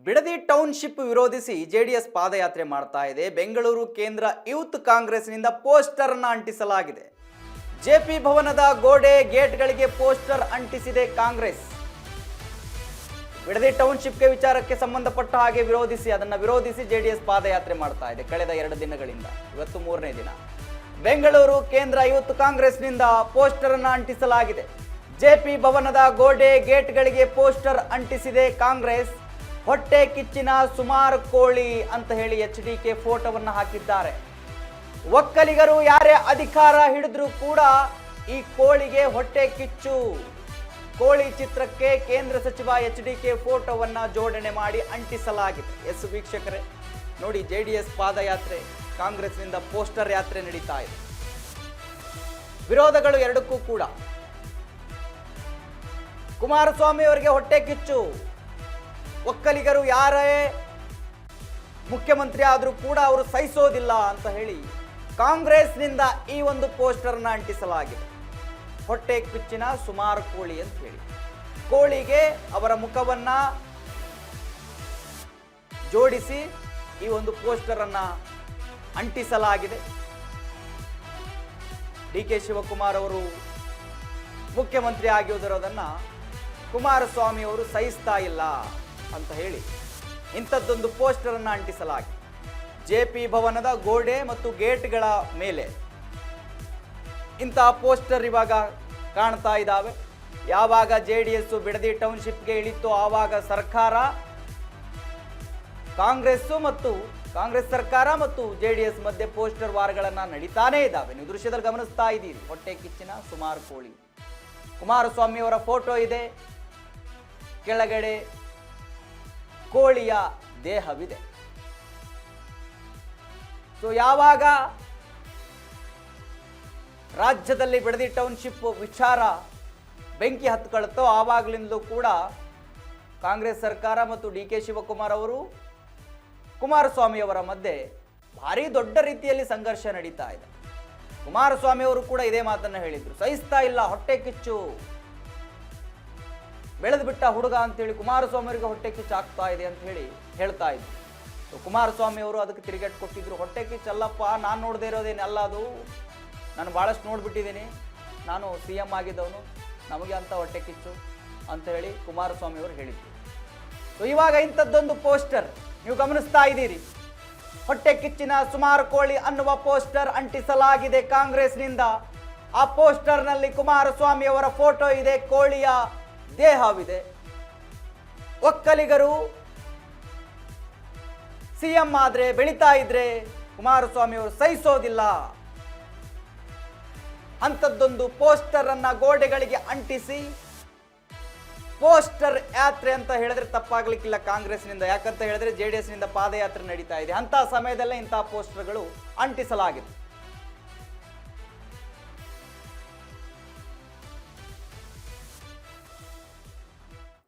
Bidadi township ವಿರೋಧಿಸಿ JDS ಪಾದಯಾತ್ರೆ ಮಾಡ್ತಾ ಇದೆ. ಬೆಂಗಳೂರು ಕೇಂದ್ರ ಯೂತ್ ಕಾಂಗ್ರೆಸ್ನಿಂದ ಪೋಸ್ಟರ್ ಅನ್ನು ಅಂಟಿಸಲಾಗಿದೆ. ಜೆಪಿ ಭವನದ ಗೋಡೆ ಗೇಟ್ಗಳಿಗೆ ಪೋಸ್ಟರ್ ಅಂಟಿಸಿದೆ ಕಾಂಗ್ರೆಸ್. ಬಿಡದಿ ಟೌನ್ಶಿಪ್ಗೆ ವಿಚಾರಕ್ಕೆ ಸಂಬಂಧಪಟ್ಟ ಹಾಗೆ ವಿರೋಧಿಸಿ ಜೆಡಿಎಸ್ ಪಾದಯಾತ್ರೆ ಮಾಡ್ತಾ ಇದೆ ಕಳೆದ 2 ದಿನಗಳಿಂದ. ಇವತ್ತು 3ನೇ ದಿನ. ಬೆಂಗಳೂರು ಕೇಂದ್ರ ಯೂತ್ ಕಾಂಗ್ರೆಸ್ನಿಂದ ಪೋಸ್ಟರ್ ಅನ್ನು ಅಂಟಿಸಲಾಗಿದೆ. ಜೆಪಿ ಭವನದ ಗೋಡೆ ಗೇಟ್ಗಳಿಗೆ ಪೋಸ್ಟರ್ ಅಂಟಿಸಿದೆ ಕಾಂಗ್ರೆಸ್. ಹೊಟ್ಟೆ ಕಿಚ್ಚಿನ ಸುಮಾರು ಕೋಳಿ ಅಂತ ಹೇಳಿ HDK ಫೋಟೋವನ್ನು ಹಾಕಿದ್ದಾರೆ. ಒಕ್ಕಲಿಗರು ಯಾರೇ ಅಧಿಕಾರ ಹಿಡಿದ್ರೂ ಕೂಡ ಈ ಕೋಳಿಗೆ ಹೊಟ್ಟೆ ಕಿಚ್ಚು. ಕೋಳಿ ಚಿತ್ರಕ್ಕೆ ಕೇಂದ್ರ ಸಚಿವ HDK ಫೋಟೋವನ್ನ ಜೋಡಣೆ ಮಾಡಿ ಅಂಟಿಸಲಾಗಿದೆ. ಎಸ್ ವೀಕ್ಷಕರೇ ನೋಡಿ, ಜೆಡಿಎಸ್ ಪಾದಯಾತ್ರೆ, ಕಾಂಗ್ರೆಸ್ನಿಂದ ಪೋಸ್ಟರ್ ಯಾತ್ರೆ ನಡೀತಾ ಇದೆ. ವಿರೋಧಗಳು ಎರಡಕ್ಕೂ ಕೂಡ. ಕುಮಾರಸ್ವಾಮಿ ಅವರಿಗೆ ಹೊಟ್ಟೆ ಕಿಚ್ಚು. ಒಕ್ಕಲಿಗರು ಯಾರೇ ಮುಖ್ಯಮಂತ್ರಿ ಆದರೂ ಕೂಡ ಅವರು ಸಹಿಸೋದಿಲ್ಲ ಅಂತ ಹೇಳಿ ಕಾಂಗ್ರೆಸ್ನಿಂದ ಈ ಒಂದು ಪೋಸ್ಟರ್ನ ಅಂಟಿಸಲಾಗಿದೆ. ಹೊಟ್ಟೆ ಕಿಚ್ಚಿನ ಸುಮಾರು ಕೋಳಿ ಅಂತ ಹೇಳಿ ಕೋಳಿಗೆ ಅವರ ಮುಖವನ್ನ ಜೋಡಿಸಿ ಈ ಒಂದು ಪೋಸ್ಟರ್ ಅನ್ನ ಅಂಟಿಸಲಾಗಿದೆ. DK ಶಿವಕುಮಾರ್ ಅವರು ಮುಖ್ಯಮಂತ್ರಿ ಆಗಿರುವುದನ್ನ ಕುಮಾರಸ್ವಾಮಿ ಅವರು ಸಹಿಸ್ತಾ ಇಲ್ಲ ಅಂತ ಹೇಳಿ ಇಂಥದ್ದೊಂದು ಪೋಸ್ಟರ್ ಅನ್ನು ಅಂಟಿಸಲಾಗಿದೆ. ಜೆಪಿ ಭವನದ ಗೋಡೆ ಮತ್ತು ಗೇಟ್ಗಳ ಮೇಲೆ ಇಂತಹ ಪೋಸ್ಟರ್ ಇವಾಗ ಕಾಣ್ತಾ ಇದ್ದಾವೆ. ಯಾವಾಗ ಜೆಡಿಎಸ್ ಬಿಡದಿ ಟೌನ್ಶಿಪ್ಗೆ ಇಳಿತು ಆವಾಗ ಕಾಂಗ್ರೆಸ್ ಸರ್ಕಾರ ಮತ್ತು ಜೆಡಿಎಸ್ ಮಧ್ಯೆ ಪೋಸ್ಟರ್ ವಾರ್ಗಳನ್ನ ನಡೀತಾನೇ ಇದ್ದಾವೆ. ನೀವು ದೃಶ್ಯದಲ್ಲಿ ಗಮನಿಸ್ತಾ ಇದ್ದೀರಿ. ಹೊಟ್ಟೆ ಕಿಚ್ಚಿನ ಸುಮಾರು ಕೋಳಿ. ಕುಮಾರಸ್ವಾಮಿ ಅವರ ಫೋಟೋ ಇದೆ, ಕೆಳಗಡೆ ಕೋಳಿಯ ದೇಹವಿದೆ. ಸೊ ಯಾವಾಗ ರಾಜ್ಯದಲ್ಲಿ ಬಿಡದಿ ಟೌನ್ಶಿಪ್ ವಿಚಾರ ಬೆಂಕಿ ಹತ್ಕೊಳ್ತೋ ಆವಾಗಲಿಂದಲೂ ಕೂಡ ಕಾಂಗ್ರೆಸ್ ಸರ್ಕಾರ ಮತ್ತು DK ಶಿವಕುಮಾರ್ ಅವರು ಕುಮಾರಸ್ವಾಮಿ ಅವರ ಮಧ್ಯೆ ಭಾರಿ ದೊಡ್ಡ ರೀತಿಯಲ್ಲಿ ಸಂಘರ್ಷ ನಡೀತಾ ಇದೆ. ಕುಮಾರಸ್ವಾಮಿ ಅವರು ಕೂಡ ಇದೇ ಮಾತನ್ನ ಹೇಳಿದ್ರು, ಸಹಿಸ್ತಾ ಇಲ್ಲ, ಹೊಟ್ಟೆ ಕಿಚ್ಚು, ಬೆಳೆದು ಬಿಟ್ಟ ಹುಡುಗ ಅಂತೇಳಿ ಕುಮಾರಸ್ವಾಮಿ ಅವರಿಗೆ ಹೊಟ್ಟೆ ಕಿಚ್ಚು ಆಗ್ತಾ ಇದೆ ಅಂತ ಹೇಳಿ ಹೇಳ್ತಾ ಇದ್ರು. ಕುಮಾರಸ್ವಾಮಿ ಅವರು ಅದಕ್ಕೆ ತಿರುಗೇಟ್ ಕೊಟ್ಟಿದ್ರು. ಹೊಟ್ಟೆ ಕಿಚ್ಚು ಅಲ್ಲಪ್ಪ, ನಾನು ನೋಡದೇ ಇರೋದೇನಲ್ಲ, ಅದು ನಾನು ಭಾಳಷ್ಟು ನೋಡ್ಬಿಟ್ಟಿದ್ದೀನಿ, ನಾನು CM ಆಗಿದ್ದವನು, ನಮಗೆ ಅಂತ ಹೊಟ್ಟೆ ಕಿಚ್ಚು ಅಂತ ಹೇಳಿ ಕುಮಾರಸ್ವಾಮಿ ಅವರು ಹೇಳಿದ್ರು. ಸೊ ಇವಾಗ ಇಂಥದ್ದೊಂದು ಪೋಸ್ಟರ್ ನೀವು ಗಮನಿಸ್ತಾ ಇದ್ದೀರಿ. ಹೊಟ್ಟೆ ಕಿಚ್ಚಿನ ಸುಮಾರು ಕೋಳಿ ಅನ್ನುವ ಪೋಸ್ಟರ್ ಅಂಟಿಸಲಾಗಿದೆ ಕಾಂಗ್ರೆಸ್ನಿಂದ. ಆ ಪೋಸ್ಟರ್ನಲ್ಲಿ ಕುಮಾರಸ್ವಾಮಿ ಅವರ ಫೋಟೋ ಇದೆ, ಕೋಳಿಯ ದೇಹವಿದೆ. ಒಕ್ಕಲಿಗರು CM ಆದ್ರೆ, ಬೆಳೀತಾ ಇದ್ರೆ ಕುಮಾರಸ್ವಾಮಿ ಅವರು ಸಹಿಸೋದಿಲ್ಲ. ಅಂಥದ್ದೊಂದು ಪೋಸ್ಟರ್ ಅನ್ನ ಗೋಡೆಗಳಿಗೆ ಅಂಟಿಸಿ ಪೋಸ್ಟರ್ ಯಾತ್ರೆ ಅಂತ ಹೇಳಿದ್ರೆ ತಪ್ಪಾಗ್ಲಿಕ್ಕಿಲ್ಲ ಕಾಂಗ್ರೆಸ್ನಿಂದ. ಯಾಕಂತ ಹೇಳಿದ್ರೆ JDS ನಿಂದ ಪಾದಯಾತ್ರೆ ನಡೀತಾ ಇದೆ. ಅಂತ ಸಮಯದಲ್ಲೇ ಇಂತಹ ಪೋಸ್ಟರ್ಗಳು ಅಂಟಿಸಲಾಗಿದೆ.